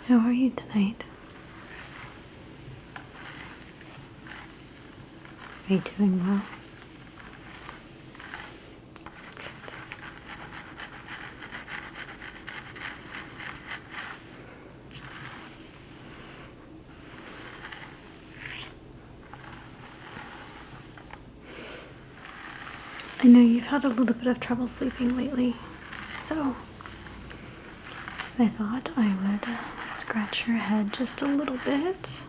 How are you tonight? Are you doing well? I know you've had a little bit of trouble sleeping lately, so I thought I would scratch your head just a little bit.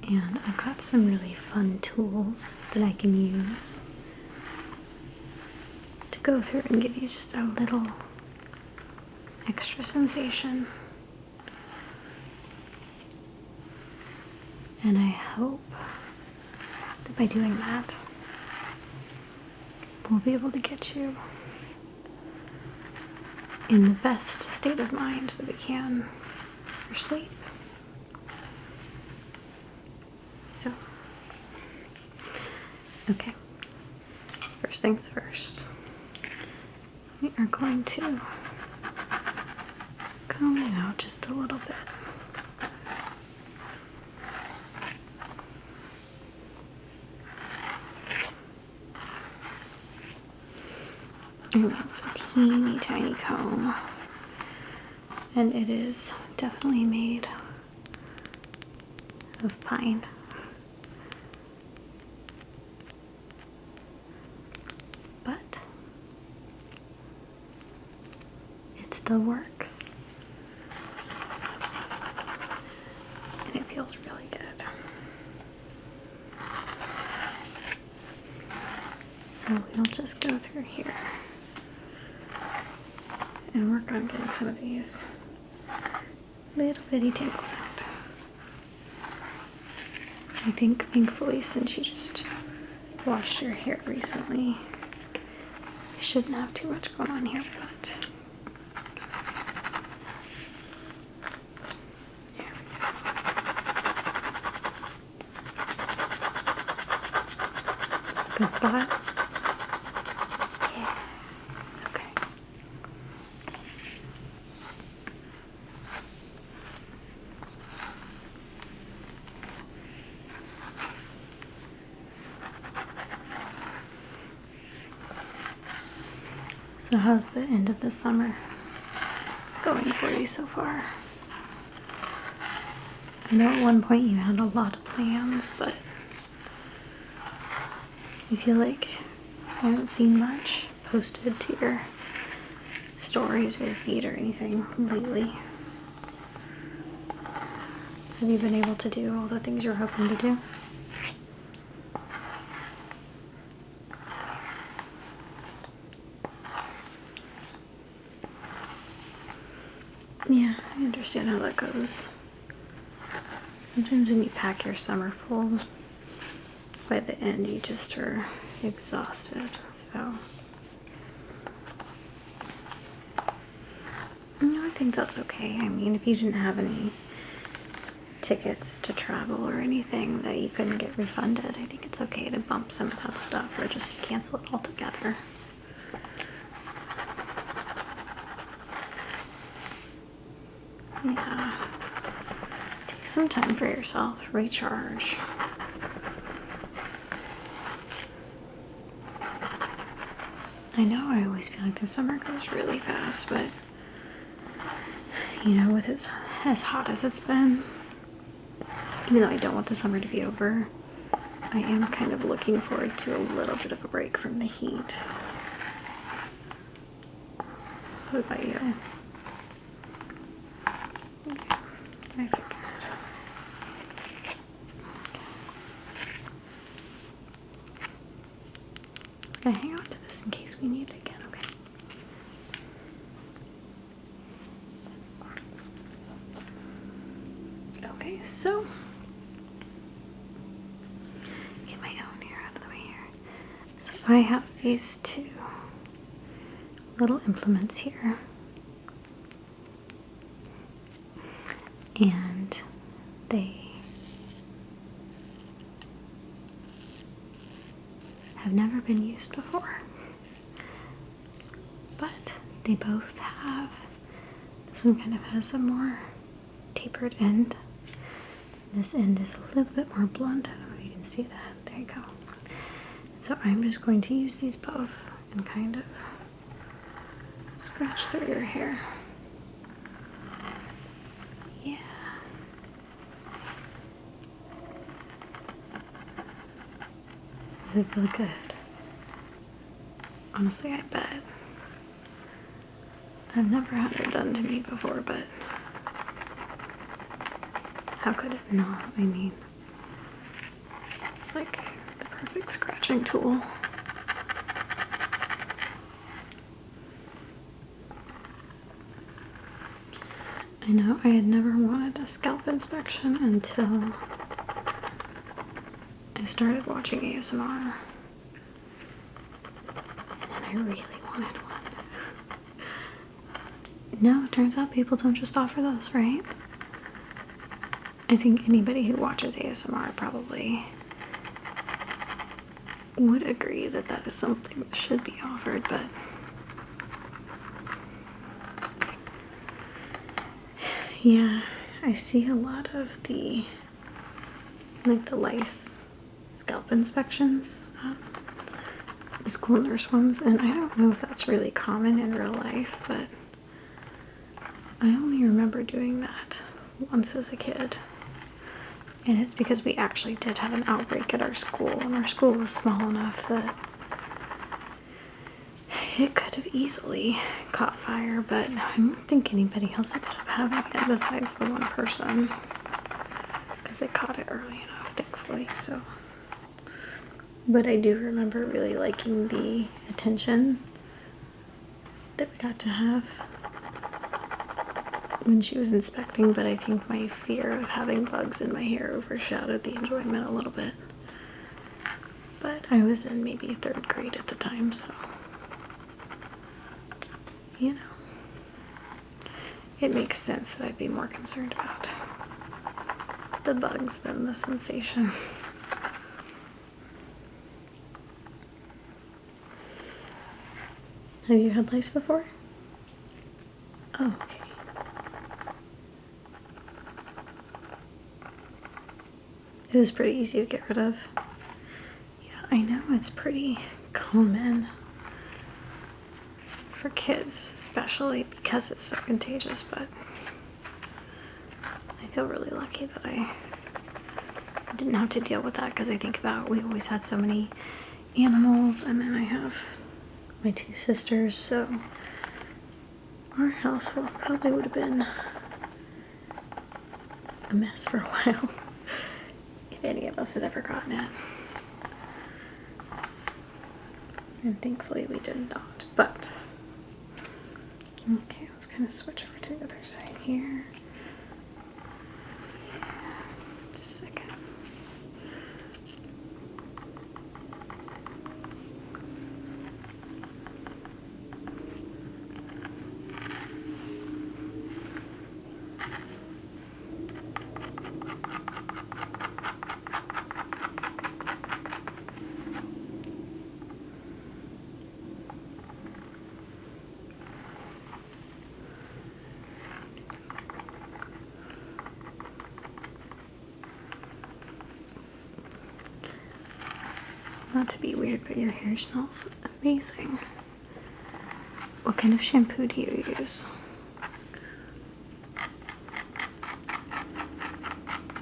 And I've got some really fun tools that I can use to go through and give you just a little extra sensation. And I hope that by doing that, we'll be able to get you in the best state of mind that we can for sleep. So, okay, first things first, we are going to comb it out just a little bit. And it's a teeny tiny comb, and it is definitely made of pine. But it still works, and it feels really good. So we'll just go through here and work on getting some of these little bitty tangles out. I think, thankfully, since you just washed your hair recently, you shouldn't have too much going on here, but there we go. That's a good spot. So how's the end of the summer going for you so far? I know at one point you had a lot of plans, but I feel like I haven't seen much posted to your stories or your feed or anything lately. Have you been able to do all the things you're hoping to do? Yeah, I understand how that goes. Sometimes when you pack your summer full, by the end you just are exhausted, so. No, I think that's okay. I mean, if you didn't have any tickets to travel or anything that you couldn't get refunded, I think it's okay to bump some of that stuff or just to cancel it altogether. Yeah. Take some time for yourself, recharge. I know I always feel like the summer goes really fast, but you know, with it as hot as it's been, even though I don't want the summer to be over, I am kind of looking forward to a little bit of a break from the heat. What about you? Okay, I figured. I'm gonna hang on to this in case we need it again, okay? Okay, so get my own hair out of the way here. So I have these two little implements here, and they have never been used before, but they both have this This one kind of has a more tapered end. This end is a little bit more blunt. I don't know if you can see that. There you go. So I'm just going to use these both and kind of scratch through your hair. Yeah. Does it feel good? Honestly, I bet. I've never had it done to me before, but how could it not? I mean, it's like the perfect scratching tool. I know I had never wanted a scalp inspection until I started watching ASMR. And I really wanted one. No, it turns out people don't just offer those, right? I think anybody who watches ASMR probably would agree that that is something that should be offered, but yeah, I see a lot of the lice scalp inspections, the school nurse ones, and I don't know if that's really common in real life, but I only remember doing that once as a kid. And it's because we actually did have an outbreak at our school, and our school was small enough that it could have easily caught fire, but I don't think anybody else ended up having it besides the one person, because they caught it early enough, thankfully. So, but I do remember really liking the attention that we got to have when she was inspecting, but I think my fear of having bugs in my hair overshadowed the enjoyment a little bit. But I was in maybe 3rd grade at the time, so you know, it makes sense that I'd be more concerned about the bugs than the sensation. Have you had lice before? Oh, okay. It was pretty easy to get rid of. Yeah, I know it's pretty common for kids, especially because it's so contagious, but I feel really lucky that I didn't have to deal with that, because I think about, we always had so many animals, and then I have my 2 sisters, so our household probably would have been a mess for a while if any of us had ever gotten it. And thankfully we did not, but okay, let's kind of switch over to the other side here. Just a second. Not to be weird, but your hair smells amazing. What kind of shampoo do you use?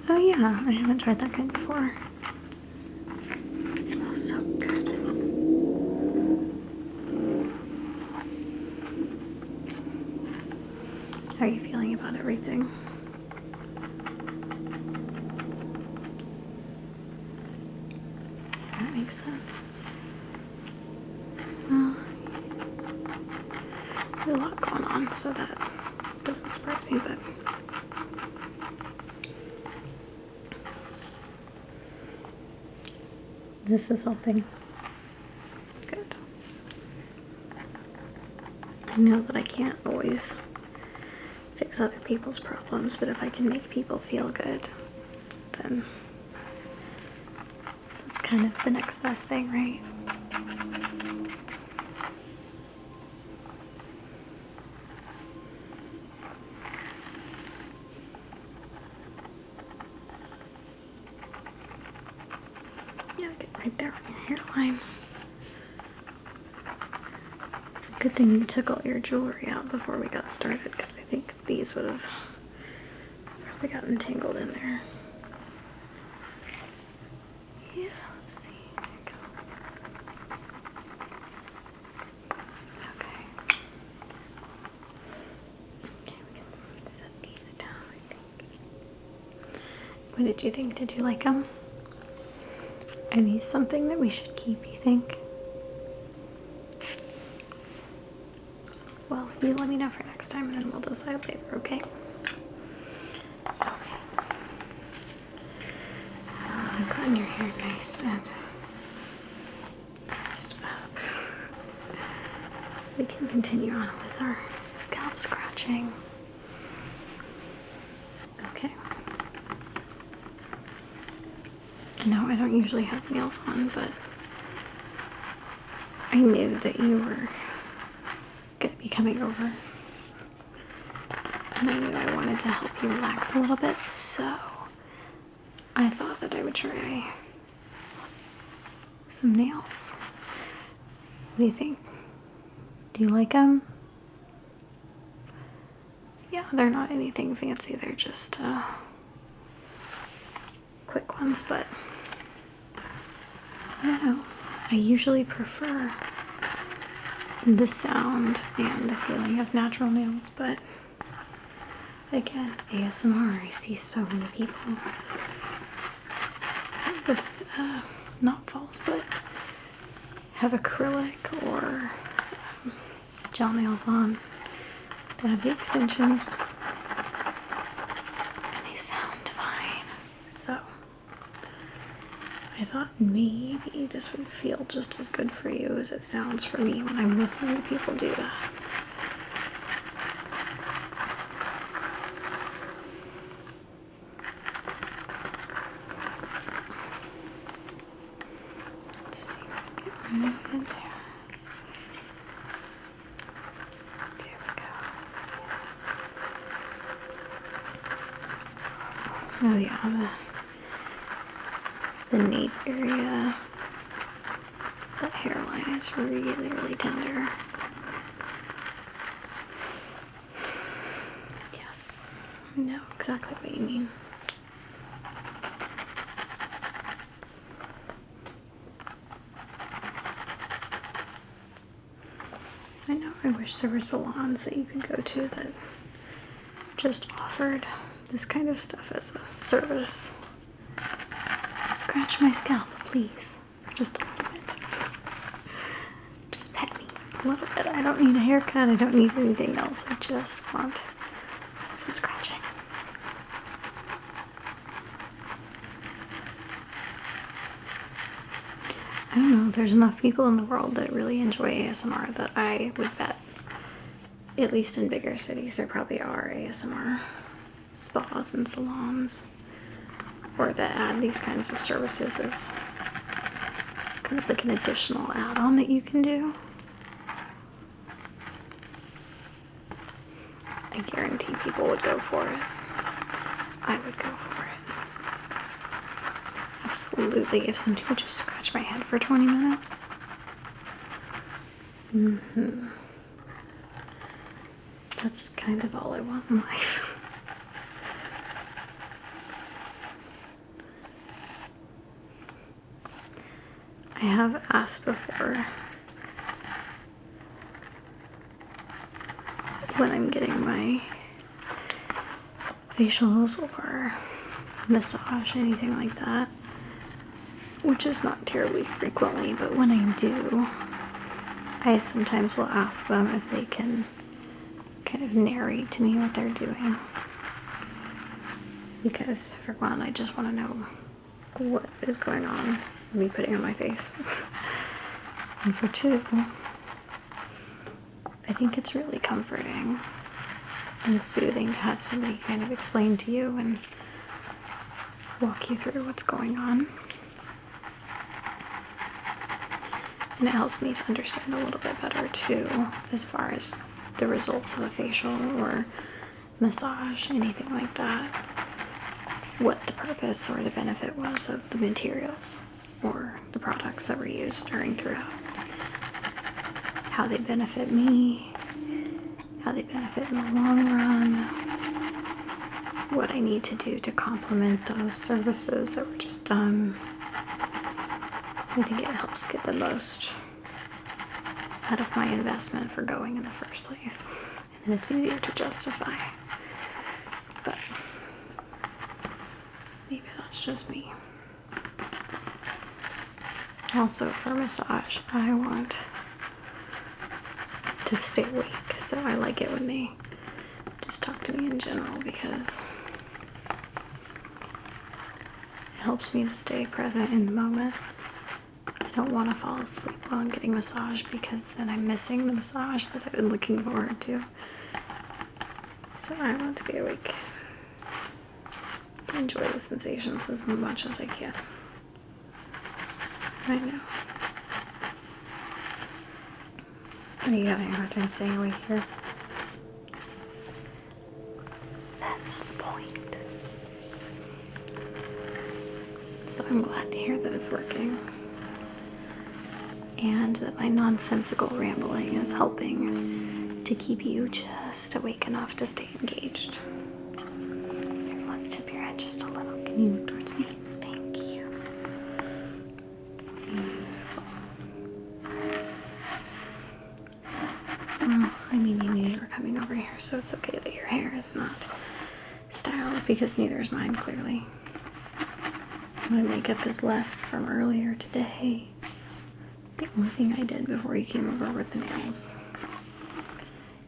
Oh yeah, I haven't tried that kind before. It smells so good. How are you feeling about everything? That makes sense. Well, there's a lot going on, so that doesn't surprise me, but this is helping. Good. I know that I can't always fix other people's problems, but if I can make people feel good, then that's kind of the next best thing, right? Good thing you took all your jewelry out before we got started, because I think these would have probably gotten tangled in there. Yeah, let's see. There you go. Okay. Okay, we can set these down, I think. What did you think? Did you like them? Are these something that we should keep, you think? Well, you let me know for next time and then we'll decide later, okay? Okay. Now I've gotten your hair nice and messed up. We can continue on with our scalp scratching. Okay. No, I don't usually have nails on, but I knew that you were gonna be coming over. And I knew I wanted to help you relax a little bit, so I thought that I would try some nails. What do you think? Do you like them? Yeah, they're not anything fancy, they're just quick ones, but I don't know. I usually prefer the sound and the feeling of natural nails, but again, ASMR, I see so many people with not false, but have acrylic or gel nails on that have the extensions, and they sound divine. So I thought maybe this would feel just as good for you as it sounds for me when I'm listening to people do that. Let's see, get right in there. There we go. Oh yeah, the nape area, that hairline is really, really tender. Yes, I know exactly what you mean. I know, I wish there were salons that you could go to that just offered this kind of stuff as a service. Scratch my scalp, please, for just a little bit. Just pet me a little bit. I don't need a haircut, I don't need anything else. I just want some scratching. I don't know, there's enough people in the world that really enjoy ASMR that I would bet, at least in bigger cities, there probably are ASMR spas and salons, or that add these kinds of services as kind of like an additional add-on that you can do. I guarantee people would go for it. I would go for it. Absolutely, if somebody would just scratch my head for 20 minutes. That's kind of all I want in life. I have asked before when I'm getting my facials or massage, anything like that, which is not terribly frequently, but when I do, I sometimes will ask them if they can kind of narrate to me what they're doing. Because for one, I just want to know what is going on with me putting on my face. And for two, I think it's really comforting and soothing to have somebody kind of explain to you and walk you through what's going on. And it helps me to understand a little bit better too, as far as the results of a facial or massage, anything like that, what the purpose or the benefit was of the materials or the products that were used throughout. how they benefit me, how they benefit in the long run, what I need to do to complement those services that were just done. I think it helps get the most out of my investment for going in the first place. And then it's easier to justify. But maybe that's just me. Also, for massage, I want to stay awake, so I like it when they just talk to me in general, because it helps me to stay present in the moment. I don't want to fall asleep while I'm getting massage, because then I'm missing the massage that I've been looking forward to. So I want to be awake to enjoy the sensations as much as I can. I know. Are you having a hard time staying awake here? That's the point. So I'm glad to hear that it's working. And that my nonsensical rambling is helping to keep you just awake enough to stay engaged. Here, let's tip your head just a little. Can you look towards me? Thank you. Beautiful. Well, I mean, you knew you were coming over here, so it's okay that your hair is not styled, because neither is mine, clearly. My makeup is left from earlier today. The only thing I did before you came over were the nails.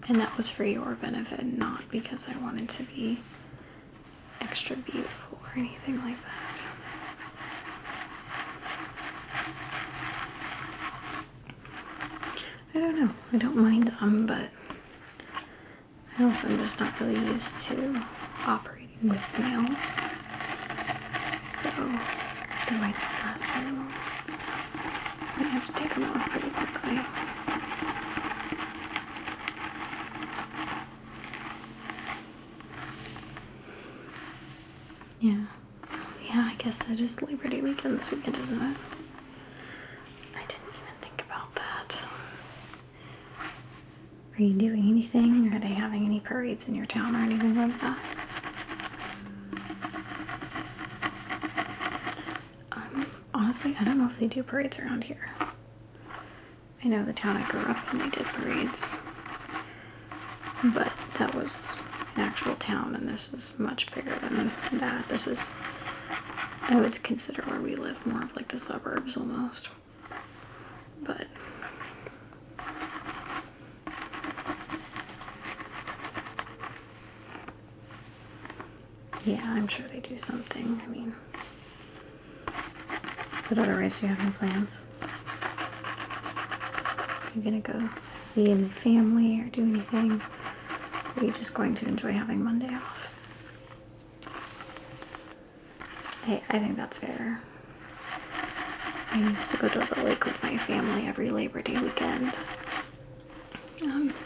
And that was for your benefit, not because I wanted to be extra beautiful or anything like that. I don't know. I don't mind them, but I also am just not really used to operating with nails. So they might not last very long. I have to take them off pretty quickly. Yeah. Yeah, I guess that is Labor Day weekend this weekend, isn't it? I didn't even think about that. Are you doing anything? Are they having any parades in your town or anything like that? Honestly, I don't know if they do parades around here. I know the town I grew up in, they did parades. But that was an actual town, and this is much bigger than that. This is, I would consider where we live more of like the suburbs almost. But yeah, I'm sure they do something. I mean, but otherwise, do you have any plans? Are you gonna go see any family or do anything? Or are you just going to enjoy having Monday off? Hey, I think that's fair. I used to go to the lake with my family every Labor Day weekend.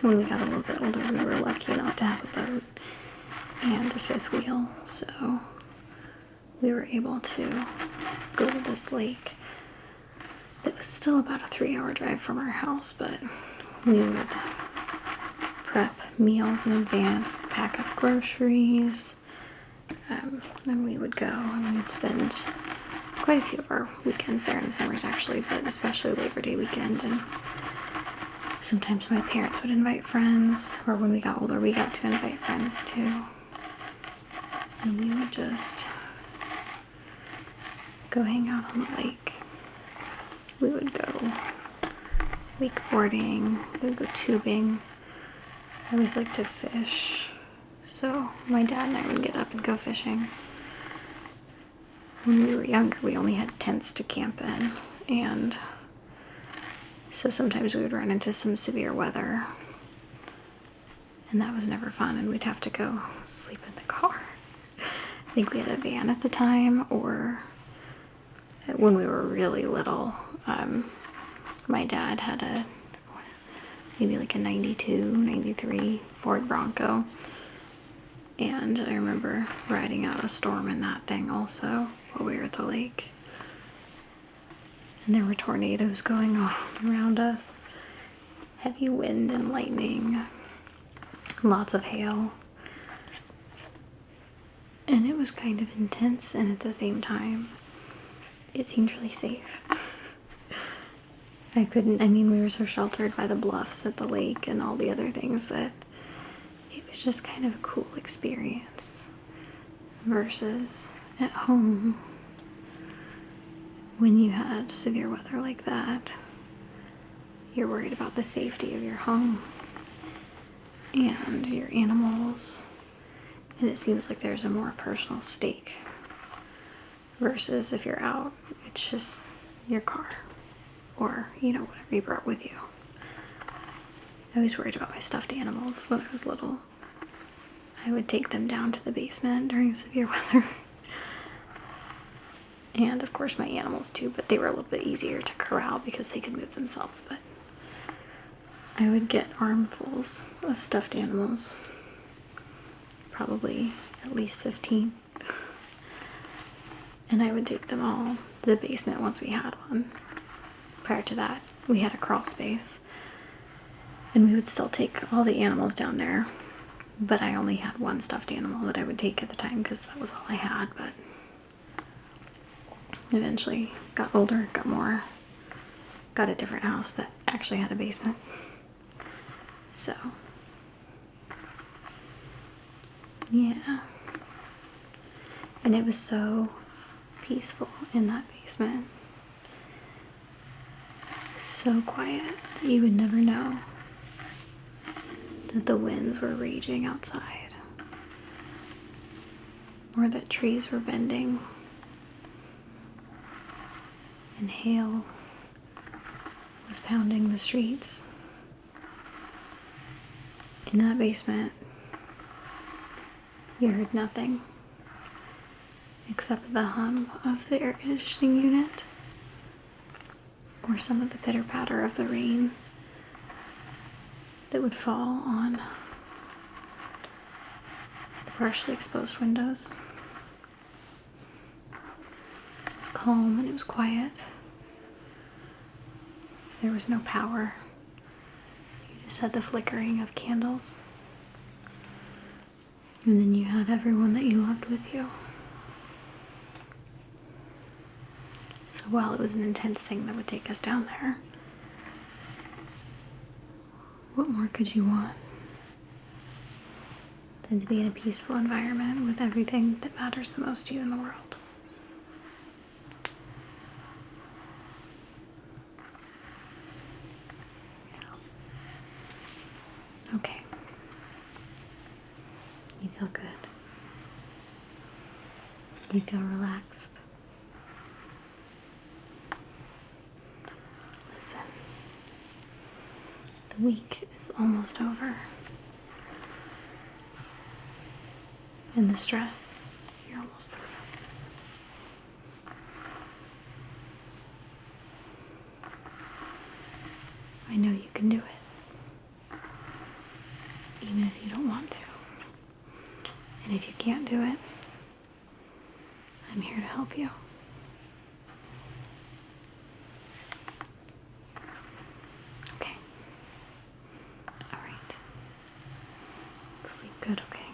When we got a little bit older, we were lucky enough to have a boat and a fifth wheel, so we were able to go to this lake. It was still about a 3-hour drive from our house, but we would prep meals in advance, pack up groceries, and we would go and we'd spend quite a few of our weekends there in the summers actually, but especially Labor Day weekend. And sometimes my parents would invite friends, or when we got older we got to invite friends too. And we would just go hang out on the lake. We would go wakeboarding, we would go tubing. I always liked to fish, so my dad and I would get up and go fishing. When we were younger, we only had tents to camp in, and so sometimes we would run into some severe weather, and that was never fun, and we'd have to go sleep in the car. I think we had a van at the time, or when we were really little, my dad had maybe like a 92, 93 Ford Bronco. And I remember riding out a storm in that thing also while we were at the lake. And there were tornadoes going on around us. heavy wind and lightning, lots of hail. And it was kind of intense, and at the same time, it seemed really safe. We were so sheltered by the bluffs at the lake and all the other things that it was just kind of a cool experience. Versus at home, when you had severe weather like that, you're worried about the safety of your home and your animals, and it seems like there's a more personal stake. Versus if you're out, it's just your car or, whatever you brought with you. I was worried about my stuffed animals when I was little. I would take them down to the basement during severe weather. And of course my animals too, but they were a little bit easier to corral because they could move themselves. But I would get armfuls of stuffed animals, probably at least 15. And I would take them all to the basement once we had one. Prior to that, we had a crawl space. And we would still take all the animals down there. But I only had one stuffed animal that I would take at the time because that was all I had. But eventually got older, got more, got a different house that actually had a basement. So, yeah. And it was so peaceful in that basement. So quiet that you would never know that the winds were raging outside, or that trees were bending, and hail was pounding the streets. In that basement, you heard nothing except the hum of the air conditioning unit or some of the pitter-patter of the rain that would fall on the partially exposed windows. It was calm and it was quiet. There was no power. You just had the flickering of candles. And then you had everyone that you loved with you. So while it was an intense thing that would take us down there, what more could you want than to be in a peaceful environment with everything that matters the most to you in the world? Yeah. Okay. You feel good. You feel relaxed. Listen. The week is almost over. And the stress, you're almost through. I know you can do it. Even if you don't want to. And if you can't do it, I'm here to help you. Okay. All right. Sleep good, okay?